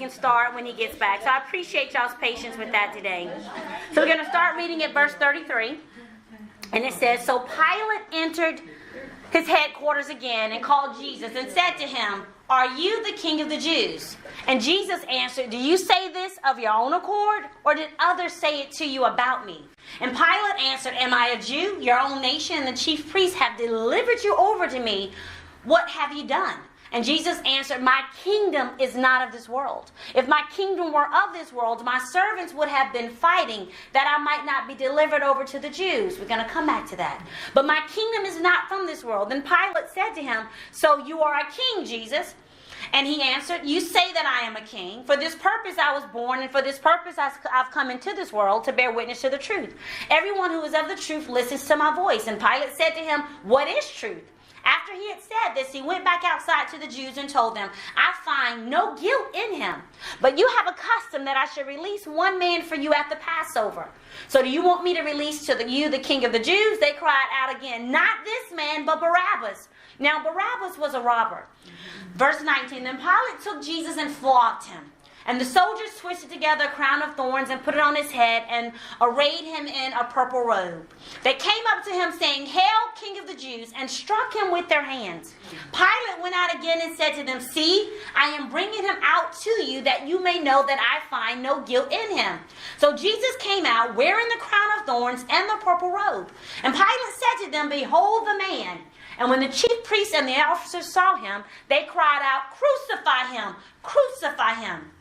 can start when he gets back. So I appreciate y'all's patience with that today. So we're going to start reading at verse 33. And it says, "So Pilate entered his headquarters again and called Jesus and said to him, 'Are you the king of the Jews?' And Jesus answered, 'Do you say this of your own accord, or did others say it to you about me?' And Pilate answered, 'Am I a Jew? Your own nation and the chief priests have delivered you over to me. What have you done?' And Jesus answered, 'My kingdom is not of this world. If my kingdom were of this world, my servants would have been fighting that I might not be delivered over to the Jews.'" We're going to come back to that. "But my kingdom is not from this world." Then Pilate said to him, "So you are a king, Jesus?" And he answered, "You say that I am a king. For this purpose I was born, and for this purpose I've come into this world, to bear witness to the truth. Everyone who is of the truth listens to my voice." And Pilate said to him, "What is truth?" After he had said this, he went back outside to the Jews and told them, "I find no guilt in him. But you have a custom that I should release one man for you at the Passover. So do you want me to release to you the king of the Jews?" They cried out again, "Not this man, but Barabbas." Now Barabbas was a robber. Verse 19, "Then Pilate took Jesus and flogged him. And the soldiers twisted together a crown of thorns and put it on his head and arrayed him in a purple robe. They came up to him saying, 'Hail, King of the Jews,' and struck him with their hands. Pilate went out again and said to them, 'See, I am bringing him out to you that you may know that I find no guilt in him.' So Jesus came out wearing the crown of thorns and the purple robe. And Pilate said to them, 'Behold the man.' And when the chief priests and the officers saw him, they cried out, 'Crucify him! Crucify him!'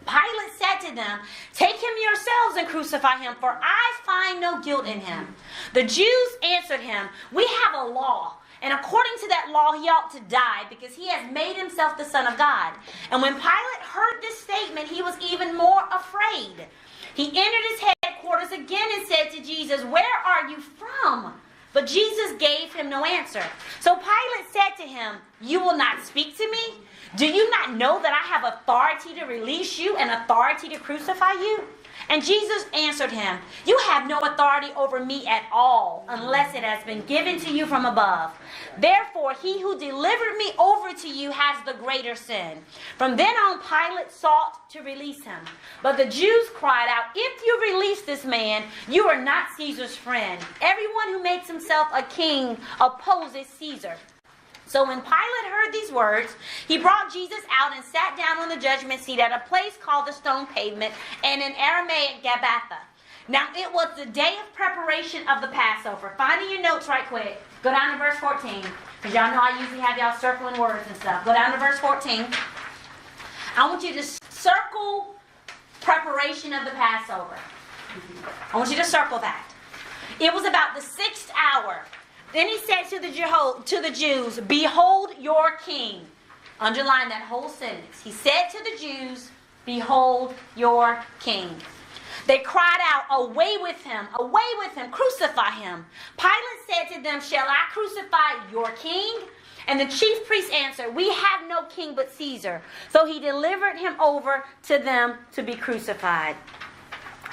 Pilate said to them, 'Take him yourselves and crucify him, for I find no guilt in him.' The Jews answered him, 'We have a law, and according to that law he ought to die, because he has made himself the Son of God.' And when Pilate heard this statement, he was even more afraid. He entered his headquarters again and said to Jesus, 'Where are you from?' But Jesus gave him no answer. So Pilate said to him, 'You will not speak to me? Do you not know that I have authority to release you and authority to crucify you?' And Jesus answered him, 'You have no authority over me at all, unless it has been given to you from above. Therefore, he who delivered me over to you has the greater sin.' From then on, Pilate sought to release him. But the Jews cried out, 'If you release this man, you are not Caesar's friend. Everyone who makes himself a king opposes Caesar.' So when Pilate heard these words, he brought Jesus out and sat down on the judgment seat at a place called the Stone Pavement, and in Aramaic, Gabbatha. Now it was the day of preparation of the Passover." Finding your notes right quick. Go down to verse 14. Because y'all know I usually have y'all circling words and stuff. Go down to verse 14. I want you to circle preparation of the Passover. I want you to circle that. It was about the 6th hour. Then he said to the Jews, "Behold your king." Underline that whole sentence. He said to the Jews, "Behold your king." They cried out, "Away with him! Away with him! Crucify him!" Pilate said to them, "Shall I crucify your king?" And the chief priests answered, "We have no king but Caesar." So he delivered him over to them to be crucified.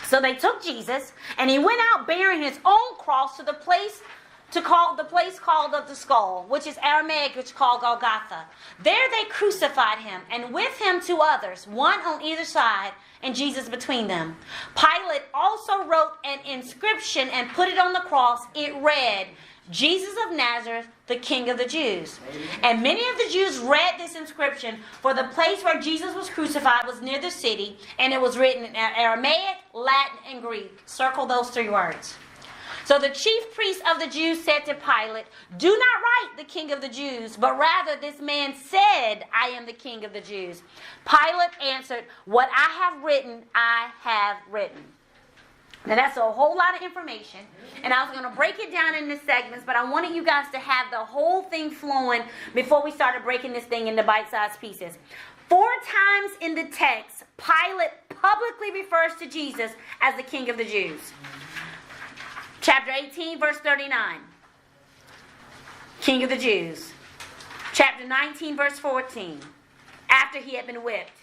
So they took Jesus, and he went out bearing his own cross to the place called of the skull, which is Aramaic, which is called Golgotha. There they crucified him, and with him 2 others, one on either side, and Jesus between them. Pilate also wrote an inscription and put it on the cross. It read, "Jesus of Nazareth, the King of the Jews." And many of the Jews read this inscription, for the place where Jesus was crucified was near the city, and it was written in Aramaic, Latin, and Greek. Circle those 3 words. So the chief priest of the Jews said to Pilate, "Do not write the King of the Jews, but rather this man said, 'I am the King of the Jews.'" Pilate answered, "What I have written, I have written." Now that's a whole lot of information, and I was going to break it down into segments, but I wanted you guys to have the whole thing flowing before we started breaking this thing into bite-sized pieces. 4 times in the text, Pilate publicly refers to Jesus as the King of the Jews. Chapter 18, verse 39. King of the Jews. Chapter 19, verse 14. After he had been whipped.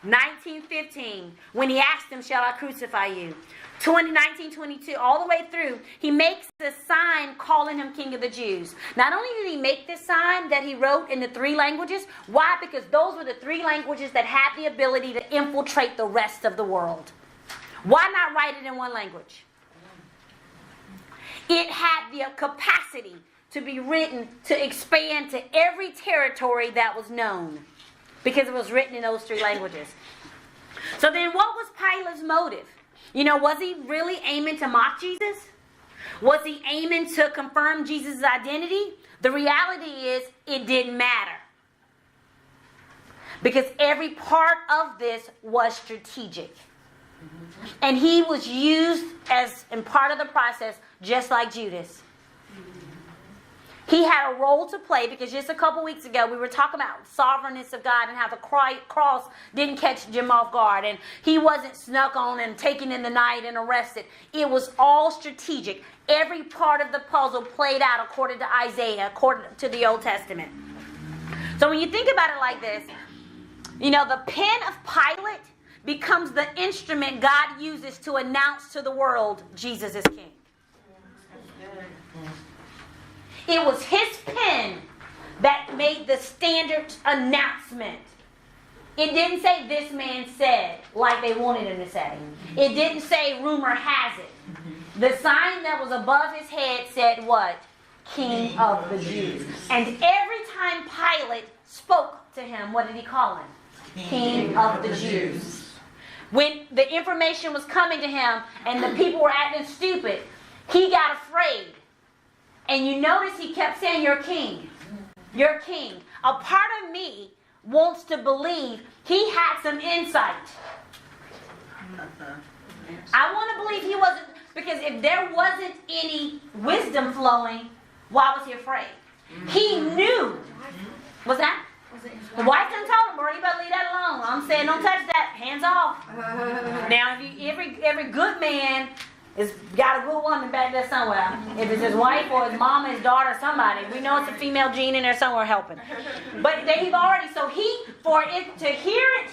19:15, when he asked him, shall I crucify you? 19:22, all the way through, he makes the sign calling him King of the Jews. Not only did he make this sign that he wrote in the 3 languages, why? Because those were the 3 languages that had the ability to infiltrate the rest of the world. Why not write it in 1 language? It had the capacity to be written to expand to every territory that was known, because it was written in those 3 languages. So then what was Pilate's motive? Was he really aiming to mock Jesus? Was he aiming to confirm Jesus' identity? The reality is, it didn't matter. Because every part of this was strategic. And he was used as in part of the process, just like Judas. He had a role to play, because just a couple weeks ago we were talking about sovereignness of God and how the cross didn't catch Jim off guard, and he wasn't snuck on and taken in the night and arrested. It was all strategic. Every part of the puzzle played out according to Isaiah, according to the Old Testament. So when you think about it like this, the pen of Pilate becomes the instrument God uses to announce to the world Jesus is king. It was his pen that made the standard announcement. It didn't say this man said like they wanted him to say. It didn't say rumor has it. The sign that was above his head said what? King of the Jews. And every time Pilate spoke to him, what did he call him? King of the Jews. When the information was coming to him and the people were acting stupid, he got afraid. And you notice he kept saying, you're king. You're king. A part of me wants to believe he had some insight. I want to believe he wasn't, because if there wasn't any wisdom flowing, why was he afraid? He knew. What's that? The wife done told him, bro, you better leave that alone. I'm saying don't touch that. Hands off. Now, every good man has got a good woman back there somewhere. If it's his wife or his mama, his daughter, somebody. We know it's a female gene in there somewhere helping. But they've already, for it to hear it,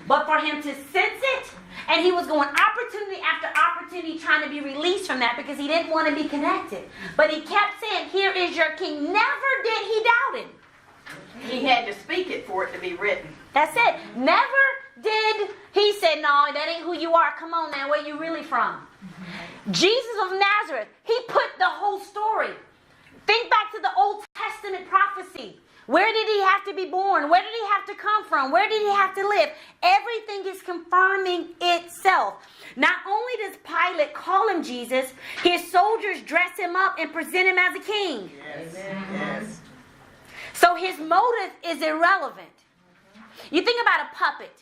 but for him to sense it, and he was going opportunity after opportunity trying to be released from that because he didn't want to be connected. But he kept saying, here is your king. Never did he doubt him. He had to speak it for it to be written. That's it. Never did he say, no, that ain't who you are. Come on now, where you really from? Jesus of Nazareth, he put the whole story. Think back to the Old Testament prophecy. Where did he have to be born? Where did he have to come from? Where did he have to live? Everything is confirming itself. Not only does Pilate call him Jesus, his soldiers dress him up and present him as a king. Yes. Yes. So his motive is irrelevant. You think about a puppet.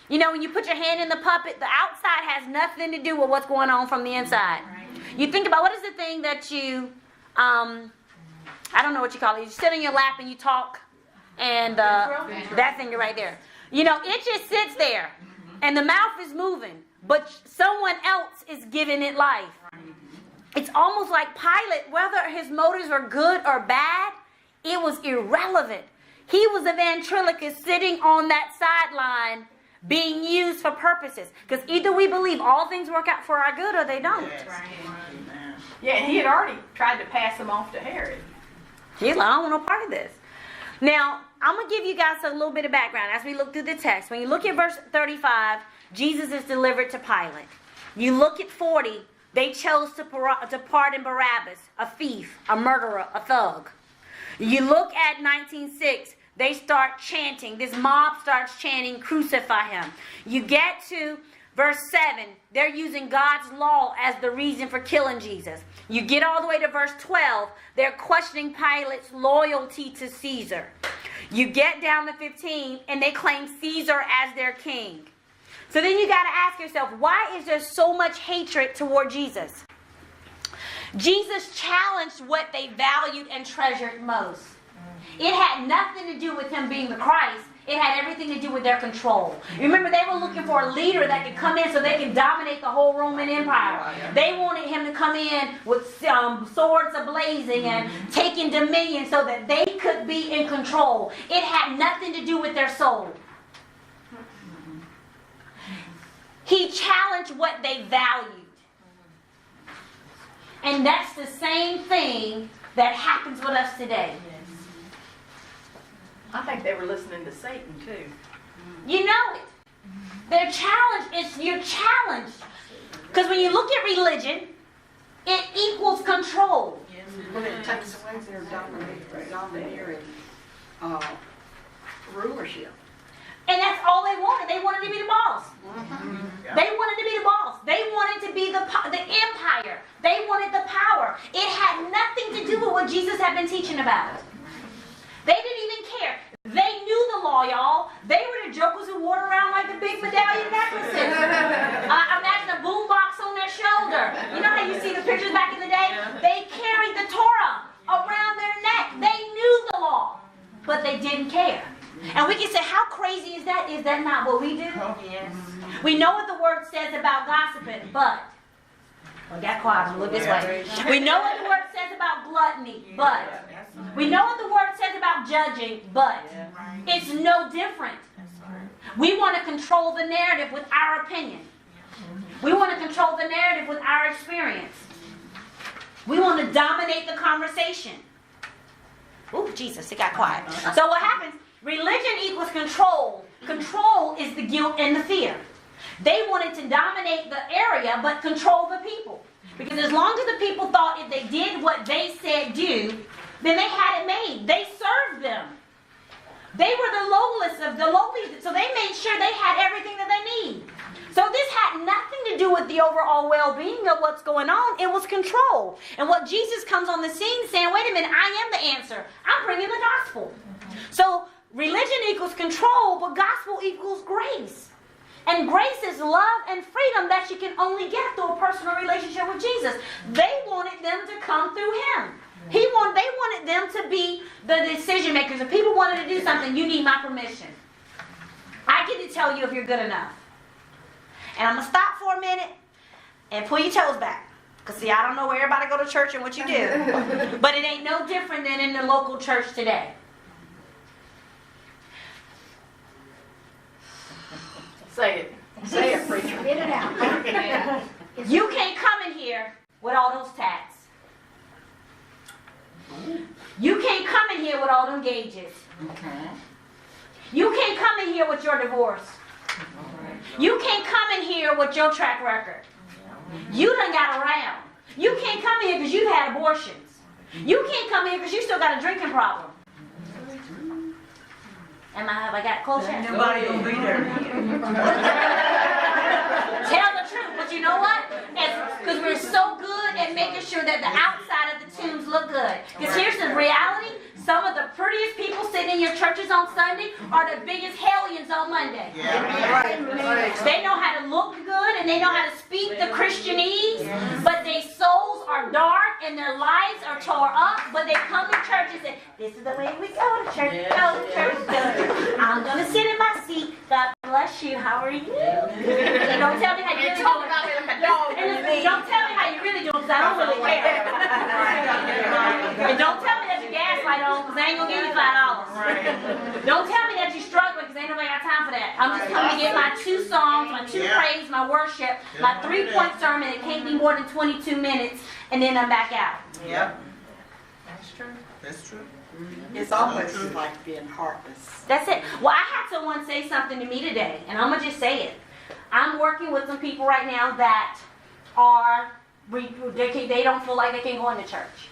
When you put your hand in the puppet, the outside has nothing to do with what's going on from the inside. You think about, what is the thing that you, I don't know what you call it. You sit on your lap and you talk, and that thing right there. It just sits there, and the mouth is moving, but someone else is giving it life. It's almost like Pilate, whether his motives were good or bad, it was irrelevant. He was a ventriloquist sitting on that sideline being used for purposes. Because either we believe all things work out for our good or they don't. Yes. Yeah, and he had already tried to pass him off to Herod. He's like, I don't want no part of this. Now, I'm going to give you guys a little bit of background as we look through the text. When you look at verse 35, Jesus is delivered to Pilate. You look at 40, they chose to pardon Barabbas, a thief, a murderer, a thug. You look at 19:6, they start chanting. This mob starts chanting, crucify him. You get to verse 7, they're using God's law as the reason for killing Jesus. You get all the way to verse 12, they're questioning Pilate's loyalty to Caesar. You get down to 15, and they claim Caesar as their king. So then you got to ask yourself, why is there so much hatred toward Jesus? Jesus challenged what they valued and treasured most. It had nothing to do with him being the Christ. It had everything to do with their control. Remember, they were looking for a leader that could come in so they could dominate the whole Roman Empire. They wanted him to come in with swords ablazing and taking dominion so that they could be in control. It had nothing to do with their soul. challenge what they valued. And that's the same thing that happens with us today. I think they were listening to Satan too. You know it. They're challenged. You're challenged. Because when you look at religion, it equals control. But it takes away their domineering rulership. And that's all they wanted. They wanted to be the boss. They wanted to be the boss. They wanted to be the empire. They wanted the power. It had nothing to do with what Jesus had been teaching about. They didn't even care. They knew the law, y'all. They were the jokers who wore around like the big medallion necklaces. Imagine a boombox on their shoulder. You know how you see the pictures back in the day? They carried the Torah around their neck. They knew the law, but they didn't care. And we can say, how crazy is that? Is that not what we do? Yes. We know what the word says about gossiping, but I got quiet. I'm gonna look this way. We know what the word says about gluttony, but we know what the word says about judging, but it's no different. We want to control the narrative with our opinion. We want to control the narrative with our experience. We want to dominate the conversation. Ooh, Jesus, it got quiet. So what happens? Religion equals control. Control is the guilt and the fear. They wanted to dominate the area, but control the people. Because as long as the people thought if they did what they said do, then they had it made. They served them. They were the lowest of the lowliest, so they made sure they had everything that they need. So this had nothing to do with the overall well-being of what's going on. It was control. And what Jesus comes on the scene saying, wait a minute, I am the answer. I'm bringing the gospel. So religion equals control, but gospel equals grace. And grace is love and freedom that you can only get through a personal relationship with Jesus. They wanted them to come through him. They wanted them to be the decision makers. If people wanted to do something, you need my permission. I get to tell you if you're good enough. And I'm going to stop for a minute and pull your toes back. Because see, I don't know where everybody go to church and what you do. But it ain't no different than in the local church today. Say it. Say it, preacher. Get it out. You can't come in here with all those tats. You can't come in here with all them gauges. You can't come in here with your divorce. You can't come in here with your track record. You done got around. You can't come in here because you've had abortions. You can't come in here because you still got a drinking problem. Have I got close yet? Nobody gonna be there. Tell the truth, but you know what? Because we're so good at making sure that the outside of the tombs look good. Because here's the reality. Some of the prettiest people sitting in your churches on Sunday are the biggest hellions on Monday. They know how to look good and they know how to speak the Christianese, but their souls are dark and their lives are tore up, but they come to church and say, this is the way we go to church, go to church, go to church. I'm going to sit in my seat. God bless you. How are you? Don't tell me how you really doing. Don't tell me how you really doing because I don't really care. And don't tell me that your gas light on because I ain't going to give you $5. Don't tell me that you're struggling because ain't nobody got time for that. I'm just coming to get my 2 songs, my 2 praise, my worship, my 3-point sermon. It can't be more than 22 minutes and then I'm back out. Yep. That's true. That's true. It's almost like being heartless. That's it. Well, I had someone say something to me today, and I'm going to just say it. I'm working with some people right now that they don't feel like they can go into church.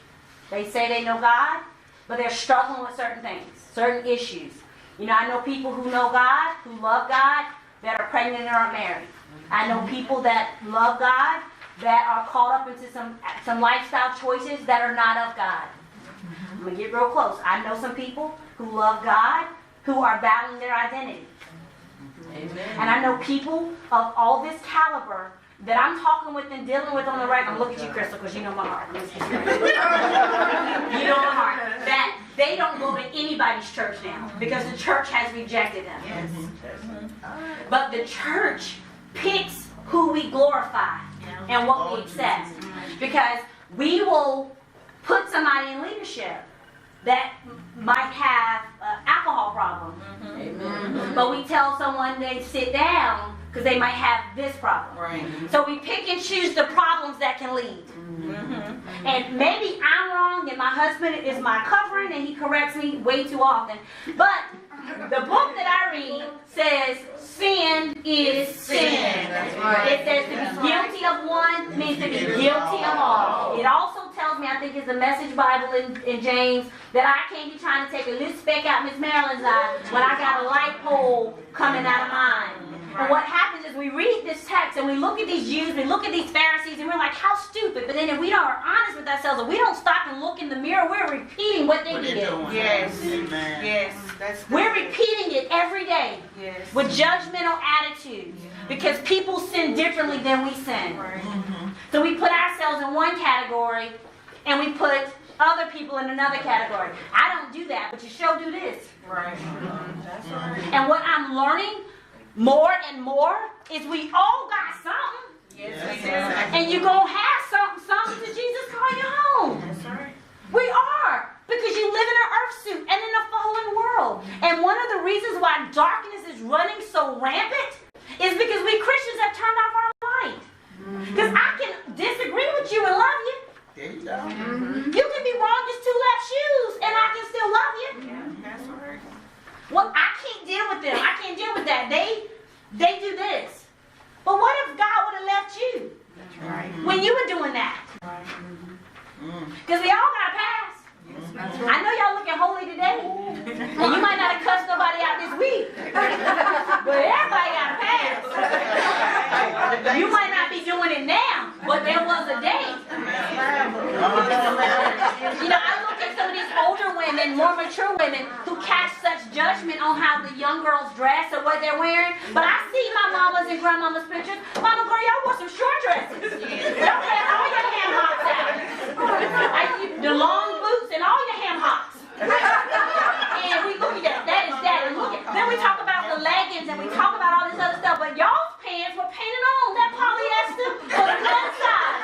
They say they know God, but they're struggling with certain things, certain issues. You know, I know people who know God, who love God, that are pregnant and aren't married. I know people that love God, that are caught up into some lifestyle choices that are not of God. I'm going to get real close. I know some people who love God, who are battling their identity. Amen. And I know people of all this caliber that I'm talking with and dealing with on the regular. I'm looking at you, Crystal, because you know my heart. You know my heart. That they don't go to anybody's church now because the church has rejected them. Yes. But the church picks who we glorify and what we accept. Because we will put somebody in leadership that might have alcohol problem. Amen. But we tell someone they sit down because they might have this problem. Right. So we pick and choose the problems that can lead. And maybe I'm wrong and my husband is my covering and he corrects me way too often. But the book that I read says sin is sin. It says to be guilty of one means to be guilty of all. It also tells me, I think it's the Message Bible in James, that I can't be trying to take a little speck out Miss Marilyn's eye when I got a light pole coming out of mine. And what happens is we read this text and we look at these Jews, we look at these Pharisees, and we're like, how stupid. But then if we are honest with ourselves and we don't stop and look in the mirror, we're repeating what they did. Yes. Amen. Yes. That's good. We're repeating it every day Yes. with judgmental attitudes because people sin differently than we sin. Right. So we put ourselves in one category and we put other people in another category. I don't do that, but you sure do this. Right. That's right. And what I'm learning more and more is we all got something. Yes, we do. And you're going to have something to Jesus call you home. That's right. We are. Because you live in an earth suit and in a fallen world. And one of the reasons why darkness is running so rampant is because we Christians have turned off our light. Because I can disagree with you and love you. There you go. You can be wrong as two left shoes and I can still love you. That's right. Well, I can't deal with them. I can't deal with that. They do this. But what if God would have left you That's right. when you were doing that? Because we all got a past. I know y'all looking holy today. And you might not have cussed nobody out this week. But everybody got a past. You might not be doing it now, but there was a day. You know, I look at some of these older women, more mature women, who cast such judgment on how the young girls dress or what they're wearing. But I see my mama's and grandmama's pictures. Mama girl, y'all wore some short dresses. Y'all had all your ham hocks out. The long boots and all your ham hocks. And we look at that. That is that. And look at, then we talk about the leggings and we talk about all this other stuff. But y'all's pants were painted on. That polyester was one size.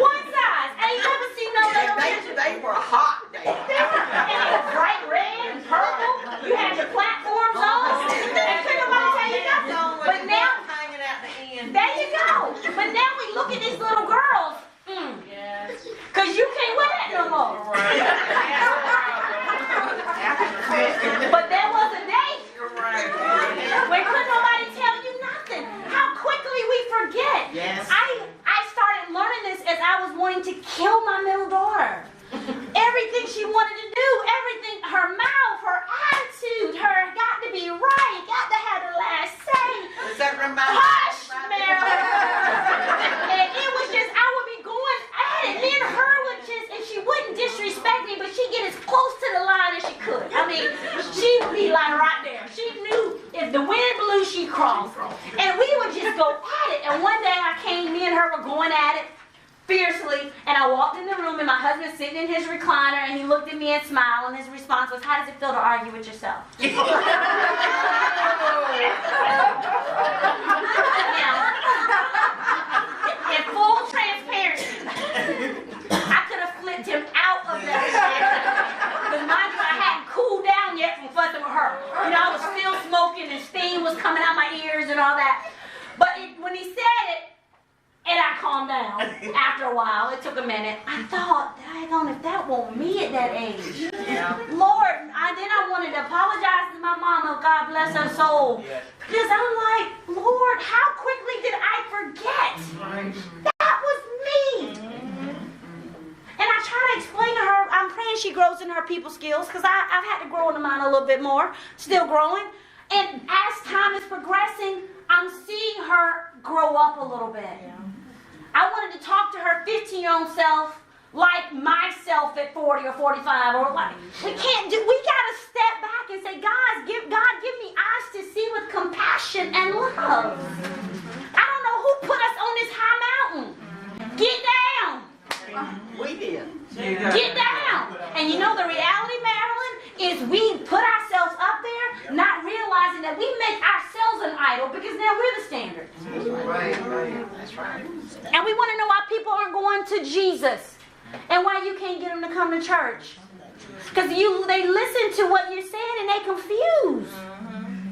One size. I ain't never seen no little picture. They were hot. And it was bright red and purple. You had your platforms on. And couldn't nobody tell you nothing. But now, hanging out the end. there you go. But now we look at these little girls. Yes. Because you can't wear that no more. But there was a day You're right. when couldn't nobody tell you nothing. How quickly we forget. Yes. I started learning this as I was wanting to kill my middle daughter. Everything she wanted to do, everything, her mouth, her attitude, her got to be right, got to have the last say. Does that remind Hush, you? Mary. And it was just, I would be going at it. Me and her would just, and she wouldn't disrespect me, but she'd get as close to the line as she could. I mean, she would be like right there. She knew if the wind blew, she crossed. And we would just go at it. And one day me and her were going at it fiercely, and I walked in the room, and my husband sitting in his recliner, and he looked at me and smiled, and his response was, "How does it feel to argue with yourself?" Now, in full transparency, I could have flipped him out of that because mind you, I hadn't cooled down yet from fussing with her. You know, I was still smoking, and steam was coming out my ears and all that. But when he said it, and I calmed down after a while. It took a minute. I thought, daggone, if that wasn't me at that age. Yeah. Lord, then I wanted to apologize to my mama, God bless her soul. Because I'm like, Lord, how quickly did I forget? That was me. And I try to explain to her, I'm praying she grows in her people skills, because I've had to grow into mine a little bit more, still growing. And as time is progressing, I'm seeing her grow up a little bit. I wanted to talk to her 15-year-old self like myself at 40 or 45 or like we can't do. We got to step back and say, God, give me eyes to see with compassion and love. I don't know who put us on this high mountain. Get down. We did. Get down. And you know the reality, Marilyn, is we put ourselves up there not realizing that we make ourselves an idol because now we're the standard. That's right. And we want to know why people aren't going to Jesus and why you can't get them to come to church. Because they listen to what you're saying and they confused.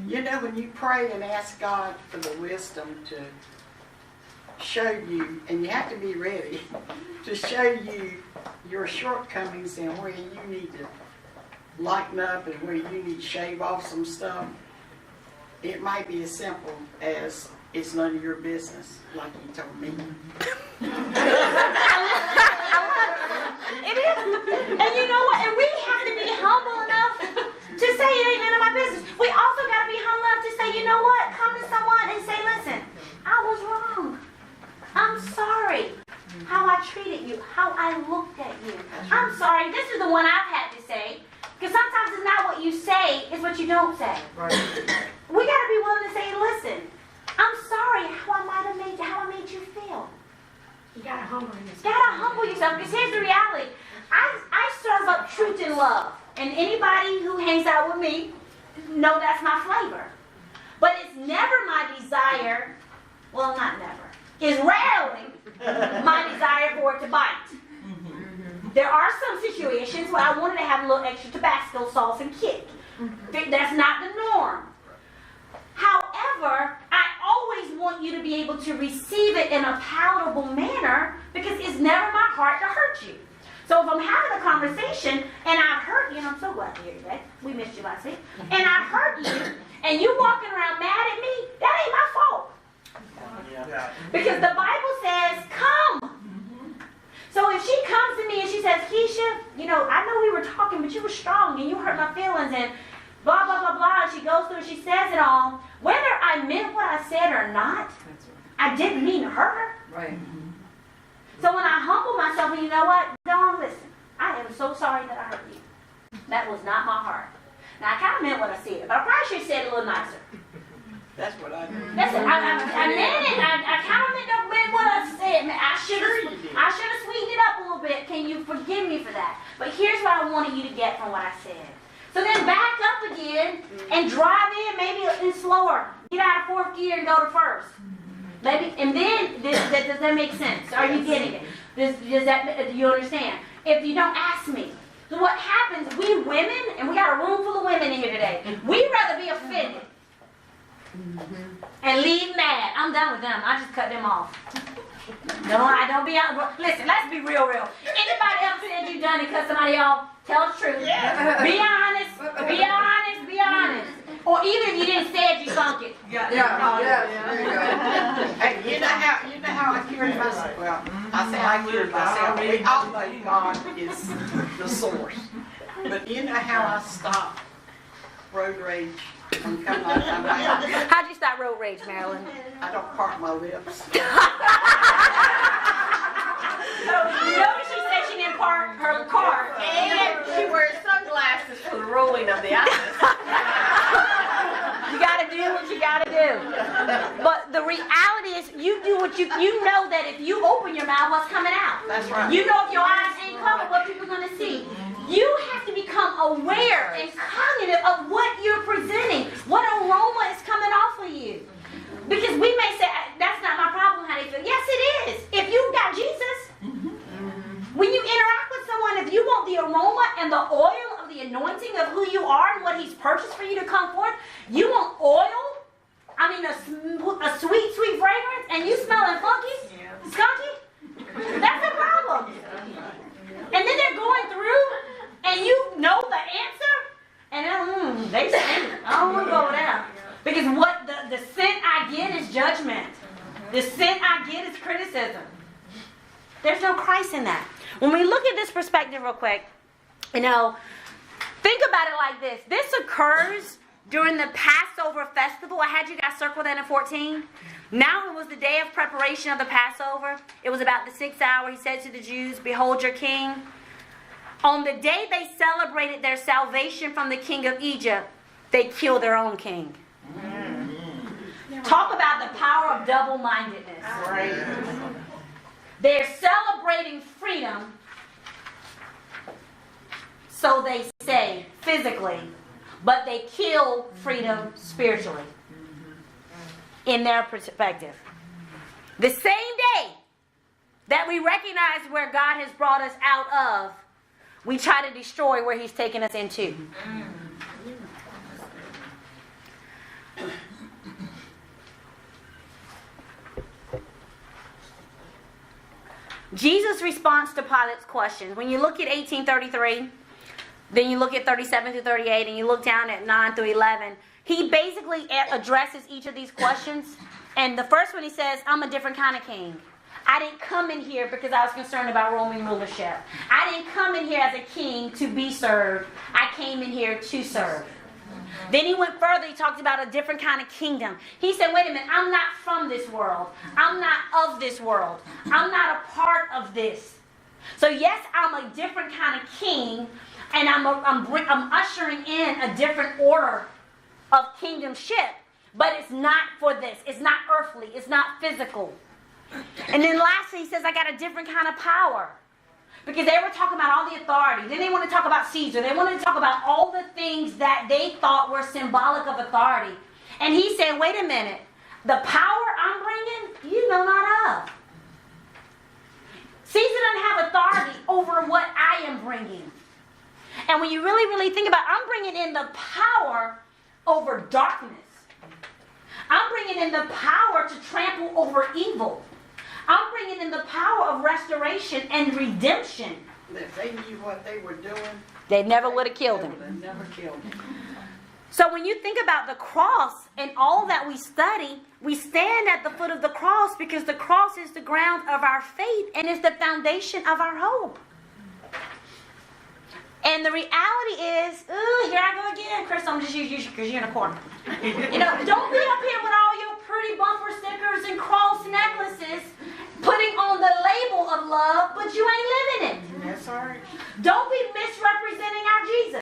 You know, when you pray and ask God for the wisdom to show you, and you have to be ready to show you your shortcomings and where you need to lighten up and where you need to shave off some stuff, it might be as simple as it's none of your business, like you told me. It is. And you know what? And we have to be humble enough to say it ain't none of my business. We also got to be humble enough to say, you know what? Come to someone and say, listen, I was wrong. I'm sorry how I treated you, how I looked at you. I'm sorry. This is the one I've had to say. Because sometimes it's not what you say, it's what you don't say. Right. We got to be willing to say, listen, I'm sorry how I made you feel. You gotta humble yourself. You gotta humble yourself, because here's the reality. I serve up truth and love. And anybody who hangs out with me know that's my flavor. But it's never my desire, well, not never. It's rarely my desire for it to bite. There are some situations where I wanted to have a little extra Tabasco sauce and kick. That's not the norm. However, I always want you to be able to receive it in a palatable manner, because it's never my heart to hurt you. So if I'm having a conversation and I've hurt you, and I'm so glad to hear you, Red. We missed you last week. And I hurt you, and you walking around mad at me, that ain't my fault. Because the Bible says, come. So if she comes to me and she says, Keisha, you know, I know we were talking, but you were strong and you hurt my feelings and blah, blah, blah, blah. And she goes through and she says it all. Whether I meant what I said or not, I didn't mean to hurt her. Right. So when I humble myself, and you know what? Dawn, listen, I am so sorry that I hurt you. That was not my heart. Now, I kind of meant what I said, but I probably should have said it a little nicer. That's what I do. Listen, I meant it. I kind of meant what I said. I should have sweetened it up a little bit. Can you forgive me for that? But here's what I wanted you to get from what I said. So then back up again and drive in maybe in slower. Get out of fourth gear and go to first. Maybe, and then does that make sense? Are you getting it? Do you understand? If you don't ask me. So what happens, we women, and we got a room full of women in here today, we'd rather be offended and leave mad. I'm done with them. I just cut them off. No, I don't be out. Listen, let's be real. Anybody else said you done and cut somebody off? Tell the truth. Yeah. Be honest. Or even if you didn't say it, you sunk it. Yeah. Hey, you know how I cured myself? Well, I say I cured myself. We all know God is the source. But you know how I stopped road rage from coming out of my mouth? How'd you stop road rage, Marilyn? I don't part my lips. Notice she said she didn't park her car. And she wears sunglasses for the rolling of the eyes. You gotta do what you gotta do. But the reality is, you do what you know that if you open your mouth, what's coming out. That's right. You know if your eyes ain't covered, what people are gonna see. You have to become aware and cognitive of what you're presenting, what aroma is coming off of you. Because we may say, that's not my problem how they feel. Yes, it is. If you've got Jesus, when you interact with someone, if you want the aroma and the oil of the anointing of who you are and what he's purchased for you to come forth, you want oil, I mean a sweet, sweet fragrance, and you smelling funky, skunky, that's a problem. And then they're going through, and you know the answer, and then, they say, I don't want to go there. Because what the scent I get is judgment. The scent I get is criticism. There's no Christ in that. When we look at this perspective real quick, think about it like this. This occurs during the Passover festival. I had you guys circle that in 14. Now it was the day of preparation of the Passover. It was about the 6th hour. He said to the Jews, behold your king. On the day they celebrated their salvation from the king of Egypt, they killed their own king. Talk about the power of double-mindedness. Right. They're celebrating freedom, so they say, physically, but they kill freedom spiritually in their perspective. The same day that we recognize where God has brought us out of, we try to destroy where he's taking us into. Jesus' response to Pilate's questions. When you look at 18:33, then you look at 37 through 38, and you look down at 9 through 11, he basically addresses each of these questions. And the first one he says, I'm a different kind of king. I didn't come in here because I was concerned about Roman rulership. I didn't come in here as a king to be served. I came in here to serve. Then he went further. He talked about a different kind of kingdom. He said, wait a minute, I'm not from this world. I'm not of this world. I'm not a part of this. So yes, I'm a different kind of king, and I'm ushering in a different order of kingdomship, but it's not for this. It's not earthly. It's not physical. And then lastly, he says, I got a different kind of power. Because they were talking about all the authority. Then they want to talk about Caesar. They wanted to talk about all the things that they thought were symbolic of authority. And he said, wait a minute. The power I'm bringing, you know not of. Caesar doesn't have authority over what I am bringing. And when you really, really think about it, I'm bringing in the power over darkness. I'm bringing in the power to trample over evil. I'm bringing in the power of restoration and redemption. If they knew what they were doing, they never would have killed him. They would have never killed him. So when you think about the cross and all that we study, we stand at the foot of the cross because the cross is the ground of our faith and is the foundation of our hope. And the reality is, ooh, here I go again, Chris, I'm just using you because you're in a corner. You know, don't be up here with all your pretty bumper stickers and cross necklaces putting on the label of love, but you ain't living it. That's all right. Don't be misrepresenting our Jesus.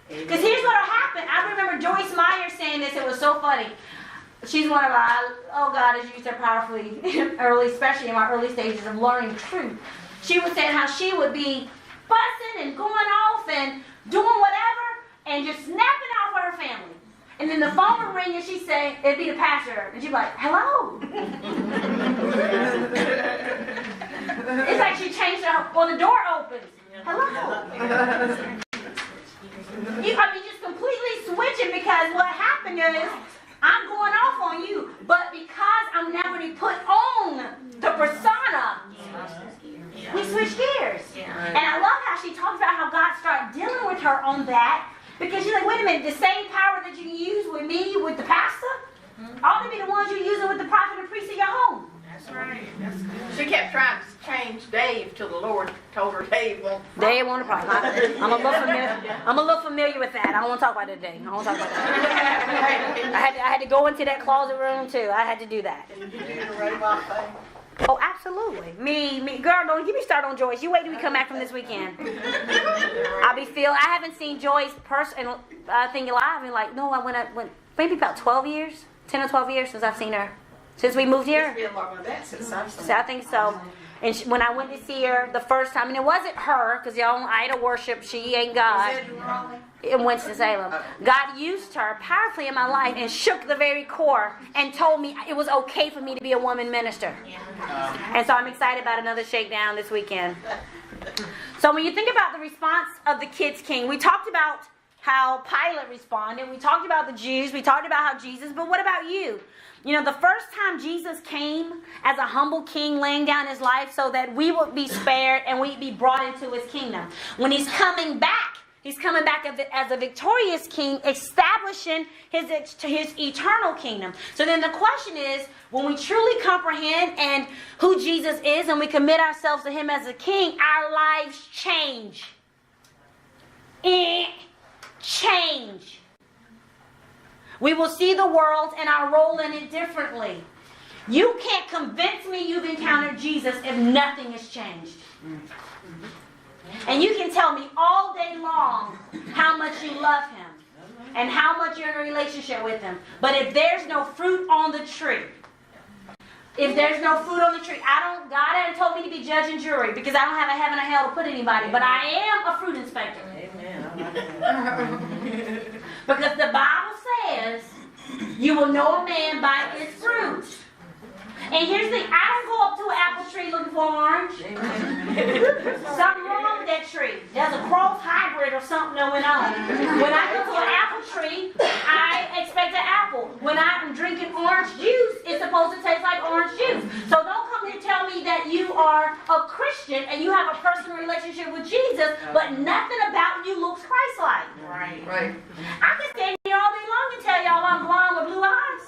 Because here's what will happen. I remember Joyce Meyer saying this. It was so funny. She's one of our, oh God has used her powerfully, early, especially in my early stages of learning truth. She was saying how she would be fussing and going off and doing whatever and just snapping out for her family. And then the phone would ring and she'd say, it'd be the pastor. And she'd be like, hello. It's like she changed her, or the door opens. Hello. Just completely switching because what happened is I'm going off on you, but because I'm now going to put on the persona, we switch gears. And I love how she talks about how God started dealing with her on that, because she's like, wait a minute, the same power that you use with me, with the pastor, ought to be the ones you're using with the prophet and priest in your home. That's right. That's good. She kept trying to change Dave till the Lord told her Dave won't. Dave won't problem. I'm a little familiar with that. I don't want to talk about it today. I don't want to talk about that. I had to go into that closet room too. I had to do that. Did you do the robot thing? Oh, absolutely. Me, girl, don't get me started on Joyce. You wait till we come back from this weekend. I haven't seen Joyce thing live in like, no, I went maybe about 12 years, 10 or 12 years since I've seen her. Since we moved here? It's been longer than that since I've seen So I think so. And when I went to see her the first time, and it wasn't her, because y'all idol worship, she ain't God. Is it Raleigh? In Winston-Salem. God used her powerfully in my life and shook the very core and told me it was okay for me to be a woman minister. And so I'm excited about another shakedown this weekend. So when you think about the response of the kids' king, we talked about how Pilate responded. We talked about the Jews. We talked about how Jesus, but what about you? You know, the first time Jesus came as a humble king laying down his life so that we would be spared and we'd be brought into his kingdom. When he's coming back as a victorious king, establishing his eternal kingdom. So then the question is, when we truly comprehend and who Jesus is and we commit ourselves to him as a king, our lives change. Change. We will see the world and our role in it differently. You can't convince me you've encountered Jesus if nothing has changed. And you can tell me all day long how much you love him and how much you're in a relationship with him. But if there's no fruit on the tree, God hasn't told me to be judge and jury because I don't have a heaven or hell to put anybody, but I am a fruit inspector. Because the Bible says you will know a man by his fruit. And here's the, I don't go up to an apple tree looking for orange. Something wrong with that tree. There's a cross hybrid or something going on. When I go to an apple tree, I expect an apple. When I'm drinking orange juice, it's supposed to taste like orange juice. So don't come here and tell me that you are a Christian and you have a personal relationship with Jesus, but nothing about you looks Christ-like. Right. Right. I can stand here all day long and tell y'all I'm blind with blue eyes.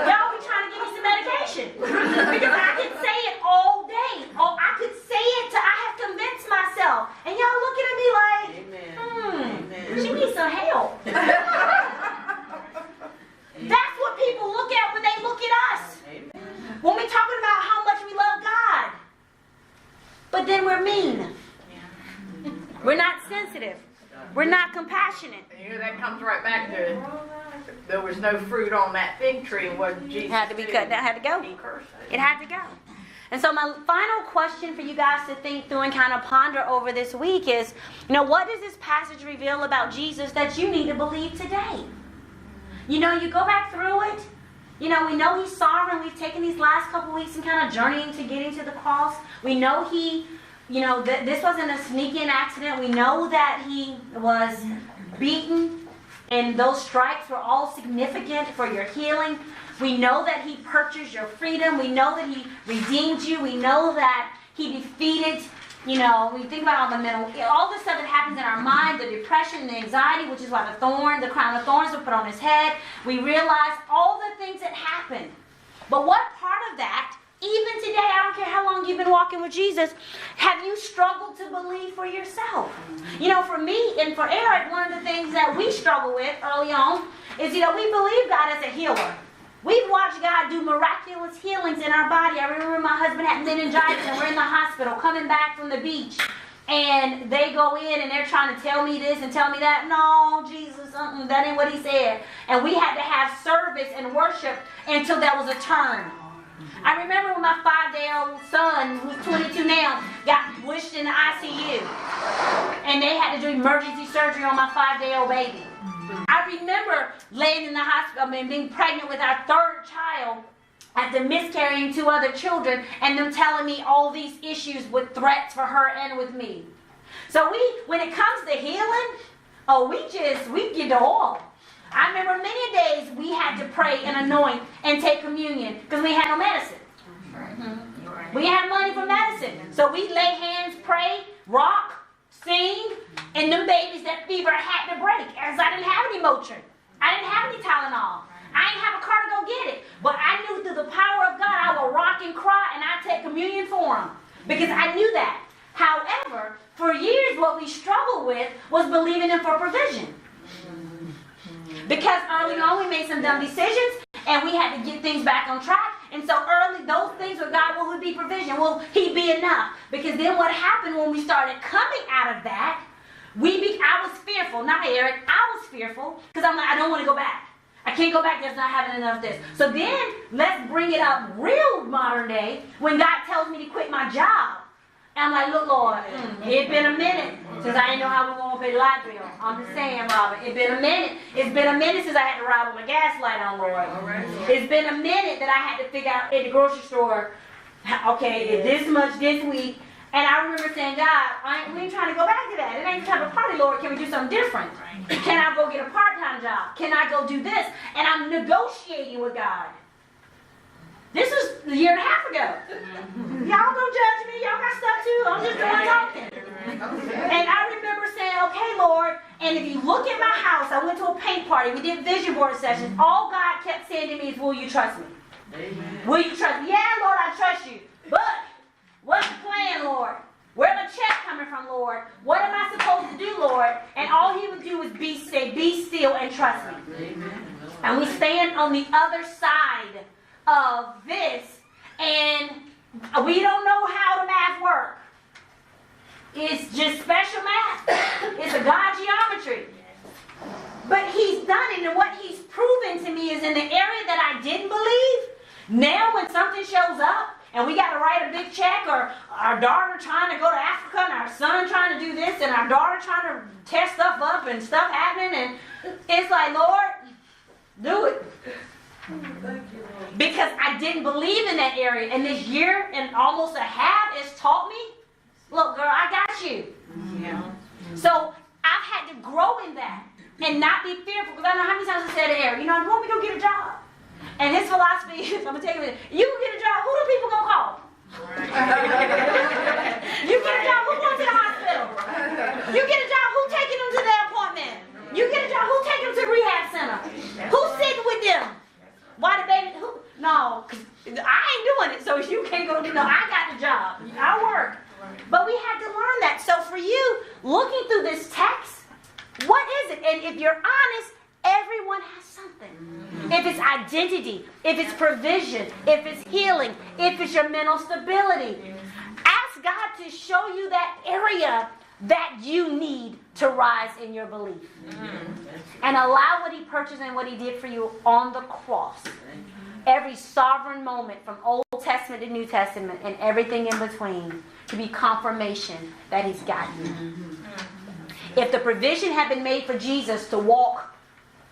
Y'all be trying to give me some medication. Because I can say it all day. Oh, I could say it till I have convinced myself. And y'all looking at me like, she needs some help. That's what people look at when they look at us. When we're talking about how much we love God. But then we're mean. We're not sensitive. We're not compassionate. And that comes right back to there was no fruit on that fig tree, and what Jesus Had to be cut down, had to go. He cursed it. It had to go. And so my final question for you guys to think through and kind of ponder over this week is, what does this passage reveal about Jesus that you need to believe today? You go back through it. We know he's sovereign. We've taken these last couple weeks and kind of journeying to getting to the cross. We know this wasn't a sneaking accident. We know that he was beaten and those stripes were all significant for your healing. We know that he purchased your freedom. We know that he redeemed you. We know that he defeated, we think about all the stuff that happens in our mind, the depression, the anxiety, which is why the crown of thorns were put on his head. We realize all the things that happened. But what part of that, even today, I don't care how long you've been walking with Jesus, have you struggled to believe for yourself? For me and for Eric, one of the things that we struggle with early on is, we believe God as a healer. We've watched God do miraculous healings in our body. I remember my husband had meningitis and we're in the hospital coming back from the beach. And they go in and they're trying to tell me this and tell me that. No, Jesus, that ain't what he said. And we had to have service and worship until there was a turn. I remember when my 5-day-old son, who's 22 now, got pushed in the ICU. And they had to do emergency surgery on my 5-day-old baby. I remember laying in the hospital, being pregnant with our 3rd child after miscarrying 2 other children, and them telling me all these issues with threats for her and with me. So when it comes to healing, we get the oil. I remember many days we had to pray and anoint and take communion because we had no medicine. We had money for medicine. So we lay hands, pray, rock, sing, and them babies, that fever had to break. As I didn't have any Motrin. I didn't have any Tylenol. I didn't have a car to go get it. But I knew through the power of God, I would rock and cry and I'd take communion for them. Because I knew that. However, for years what we struggled with was believing him for provision. Because early on we made some dumb decisions and we had to get things back on track. And so early, those things with God, will he be provision? Will he be enough? Because then what happened when we started coming out of that, I was fearful. Not Eric, I was fearful because I'm like, I don't want to go back. I can't go back, there's not having enough of this. So then, let's bring it up real modern day when God tells me to quit my job. And I'm like, look, Lord, it's been a minute since I didn't know how we're going to pay the light bill. I'm just saying, Robert, it's been a minute. It's been a minute since I had to ride with my gas light on, Lord. It's been a minute that I had to figure out at the grocery store, okay, it's this much this week. And I remember saying, God, we ain't trying to go back to that. It ain't the type of party, Lord. Can we do something different? Can I go get a part-time job? Can I go do this? And I'm negotiating with God. This was a year and a half ago. Y'all don't judge me. Y'all got stuff too. I'm just doing talking. And I remember saying, okay, Lord, and if you look at my house, I went to a paint party. We did vision board sessions. All God kept saying to me is, will you trust me? Amen. Will you trust me? Yeah, Lord, I trust you. But what's the plan, Lord? Where's the check coming from, Lord? What am I supposed to do, Lord? And all he would do was be still and trust me. Amen. And we stand on the other side of this, and we don't know how the math works. It's just special math. It's a God geometry. But he's done it, and what he's proven to me is in the area that I didn't believe, now when something shows up, and we got to write a big check, or our daughter trying to go to Africa, and our son trying to do this, and our daughter trying to test stuff up, and stuff happening, and it's like, Lord, do it. because I didn't believe in that area. And this year and almost a half has taught me, look, girl, I got you. Yeah. So I've had to grow in that and not be fearful. Because I know how many times I said to Eric, you know, you want me to go get a job? And his philosophy is, I'm going to tell you, you can get a job, who do people going to call? You get a job, who going to the hospital? You get a job, who taking them to their appointment? You get a job, who taking them to the rehab center? Who's sitting with them? Why the baby? Who? No, cause I ain't doing it, so you can't go. No, I got the job. I work. But we had to learn that. So for you, looking through this text, what is it? And if you're honest, everyone has something. If it's identity, if it's provision, if it's healing, if it's your mental stability, ask God to show you that area that you need to rise in your belief. And allow what He purchased and what He did for you on the cross. Every sovereign moment from Old Testament to New Testament and everything in between to be confirmation that He's got you. If the provision had been made for Jesus to walk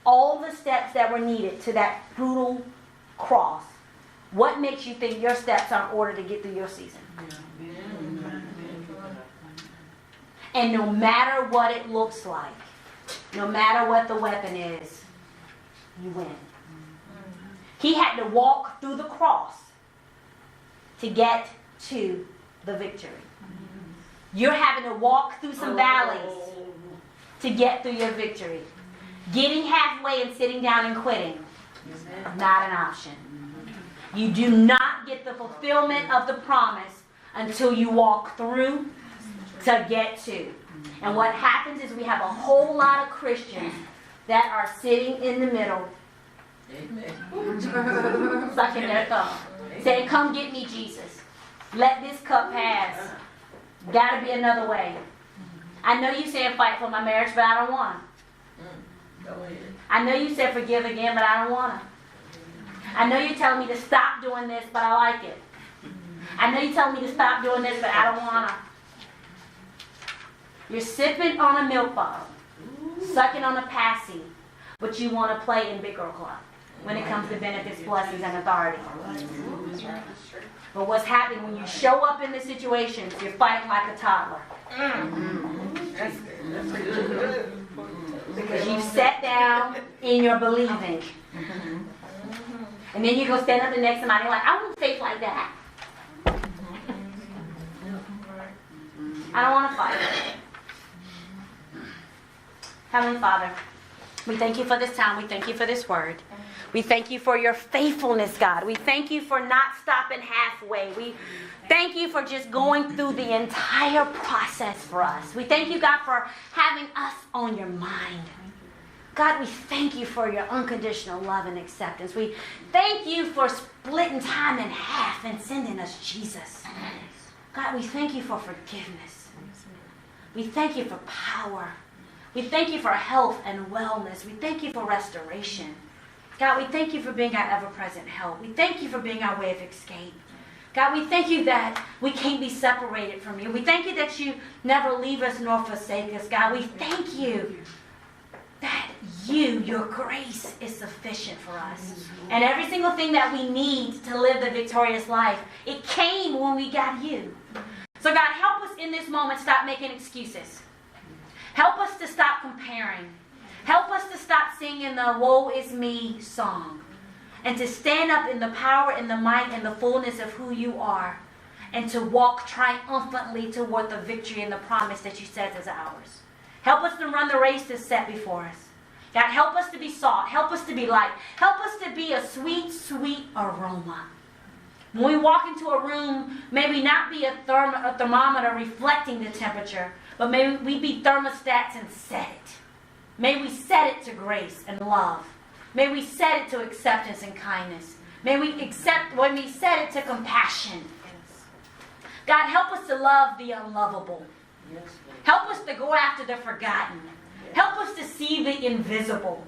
all the steps that were needed to that brutal cross, what makes you think your steps are in order to get through your season? And no matter what it looks like, no matter what the weapon is, you win. He had to walk through the cross to get to the victory. You're having to walk through some valleys to get through your victory. Getting halfway and sitting down and quitting, not an option. You do not get the fulfillment of the promise until you walk through to get to. And what happens is we have a whole lot of Christians that are sitting in the middle, sucking their thumb, saying, come get me, Jesus. Let this cup pass. Gotta be another way. I know you said fight for my marriage, but I don't want to. I know you said forgive again, but I don't want to. I know you're telling me to stop doing this, but I like it. I know you're telling me to stop doing this, but I don't want to. You're sipping on a milk bottle, sucking on a passy, but you want to play in Big Girl Club when it comes to benefits, blessings, and authority. But what's happening when you show up in the situations, you're fighting like a toddler. Because you've sat down in your believing. And then you go stand up next to somebody like, I want faith like that. I don't want to fight. Heavenly Father, we thank you for this time. We thank you for this word. We thank you for your faithfulness, God. We thank you for not stopping halfway. We thank you for just going through the entire process for us. We thank you, God, for having us on your mind. God, we thank you for your unconditional love and acceptance. We thank you for splitting time in half and sending us Jesus. God, we thank you for forgiveness. We thank you for power. We thank you for health and wellness. We thank you for restoration. God, we thank you for being our ever-present help. We thank you for being our way of escape. God, we thank you that we can't be separated from you. We thank you that you never leave us nor forsake us. God, we thank you that your grace is sufficient for us. And every single thing that we need to live the victorious life, it came when we got you. So God, help us in this moment stop making excuses. Help us to stop comparing. Help us to stop singing the woe is me song. And to stand up in the power and the might and the fullness of who you are. And to walk triumphantly toward the victory and the promise that you said is ours. Help us to run the race that's set before us. God, help us to be salt. Help us to be light. Help us to be a sweet, sweet aroma. When we walk into a room, may we not be a thermometer reflecting the temperature, but may we be thermostats and set it. May we set it to grace and love. May we set it to acceptance and kindness. May we set it to compassion. God, help us to love the unlovable. Help us to go after the forgotten. Help us to see the invisible.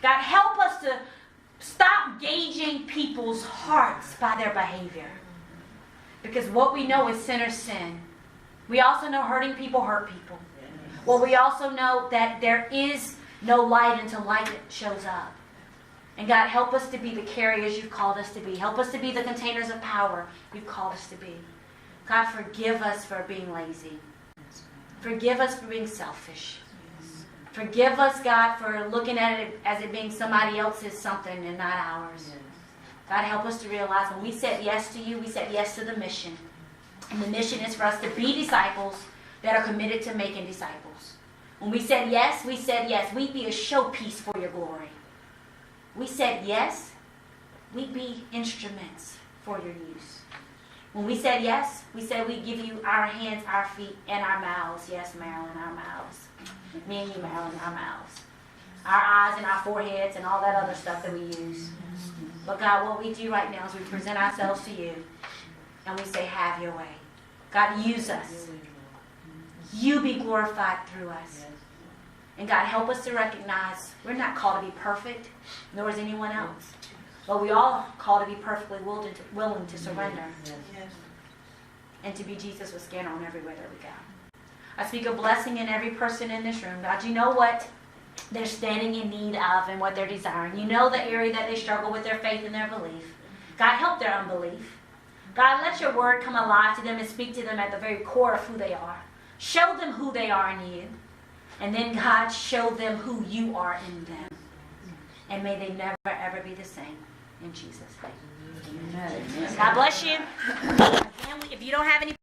God, help us to stop gauging people's hearts by their behavior. Because what we know is sinners sin. We also know hurting people hurt people. Well, we also know that there is no light until light shows up. And God, help us to be the carriers you've called us to be. Help us to be the containers of power you've called us to be. God, forgive us for being lazy. Forgive us for being selfish. Forgive us, God, for looking at it as it being somebody else's something and not ours. God, help us to realize when we said yes to you, we said yes to the mission. And the mission is for us to be disciples that are committed to making disciples. When we said yes, we said yes. We'd be a showpiece for your glory. We said yes, we'd be instruments for your use. When we said yes, we said we'd give you our hands, our feet, and our mouths. Yes, Marilyn, our mouths. Me and you, Marilyn, our mouths. Our eyes and our foreheads and all that other stuff that we use. But God, what we do right now is we present ourselves to you and we say, have your way. God, use us. You be glorified through us. And God, help us to recognize we're not called to be perfect, nor is anyone else. But we all called to be perfectly willing to surrender. And to be Jesus with skin on everywhere that we go. I speak a blessing in every person in this room. God, you know what they're standing in need of and what they're desiring. You know the area that they struggle with their faith and their belief. God, help their unbelief. God, let your word come alive to them and speak to them at the very core of who they are. Show them who they are in you. And then, God, show them who you are in them. And may they never, ever be the same. In Jesus' name. Amen. God bless you. If you don't have any